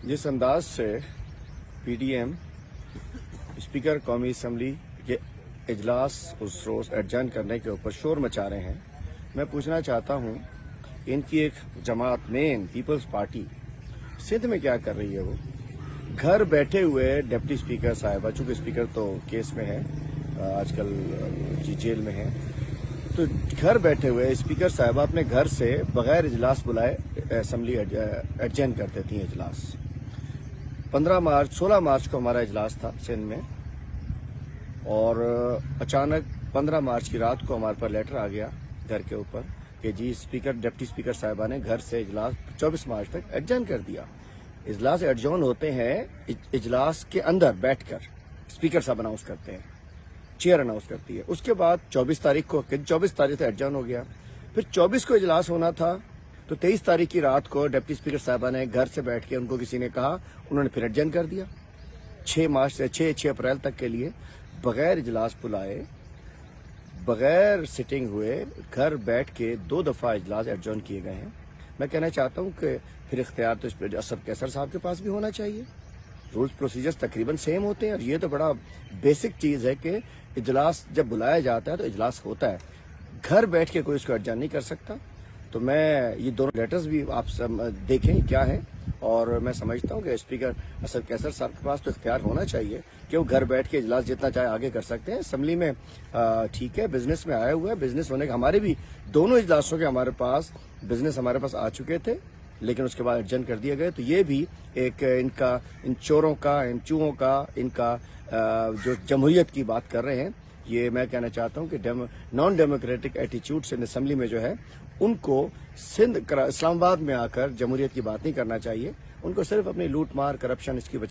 जिस अंदाज से पीडीएम स्पीकर कौमी असम्बली के इजलास उस रोज एडजर्न करने के ऊपर शोर मचा रहे हैं, मैं पूछना चाहता हूं इनकी एक जमात मेन पीपल्स पार्टी सिंध में क्या कर रही है। वो घर बैठे हुए डिप्टी स्पीकर साहिबा, चूंकि स्पीकर तो केस में है आजकल जेल में है, तो घर बैठे हुए स्पीकर साहिबा अपने घर से बगैर इजलास बुलाए असम्बली एडजर्न कर देती हैं इजलास। 16 मार्च को हमारा इजलास था सिंध में, और अचानक 15 मार्च की रात को हमारे पर लेटर आ गया घर के ऊपर कि जी डिप्टी स्पीकर साहिबा ने घर से इजलास 24 मार्च तक एडजर्न कर दिया। इजलास एडजर्न होते हैं इजलास के अंदर बैठकर, स्पीकर साहब अनाउंस करते हैं, चेयर अनाउंस करती है। उसके बाद 24 तारीख को 24 तारीख से एडजर्न हो गया, फिर 24 को इजलास होना था, तो 23 तारीख की रात को डिप्टी स्पीकर साहिबा ने घर से बैठ के, उनको किसी ने कहा, उन्होंने फिर एडजर्न कर दिया 6 अप्रैल तक के लिए, बगैर इजलास बुलाए, बगैर सिटिंग हुए, घर बैठ के 2 दफा इजलास एडजर्न किए गए हैं। मैं कहना चाहता हूं कि फिर इख्तियार तो इस पर असद कैसर साहब के पास भी होना चाहिए। रूल्स प्रोसीजर्स तकरीबन सेम होते हैं, और ये तो बड़ा बेसिक चीज है कि इजलास जब बुलाया जाता है तो इजलास होता है, घर बैठ के कोई इसको एडजर्न नहीं कर सकता। तो मैं ये दोनों लेटर्स भी आप सब देखें क्या है, और मैं समझता हूं कि स्पीकर असद कैसर साहब के पास तो इख्तियार होना चाहिए कि वो घर बैठ के इजलास जितना चाहे आगे कर सकते हैं। असम्बली में ठीक है, बिजनेस में आया हुआ है, बिजनेस होने का, हमारे भी दोनों इजलासों के हमारे पास बिजनेस हमारे पास आ चुके थे, लेकिन उसके बाद एडजर्न कर दिए गए। तो ये भी एक इनका, इन चोरों का, इन चूहों का, इनका जो जमहूरियत की बात कर रहे हैं, ये मैं कहना चाहता हूं कि नॉन डेमोक्रेटिक एटीट्यूड से असम्बली में जो है, उनको इस्लामाबाद में आकर जमहूरियत की बात नहीं करना चाहिए। उनको सिर्फ अपनी लूट मार, करप्शन, इसकी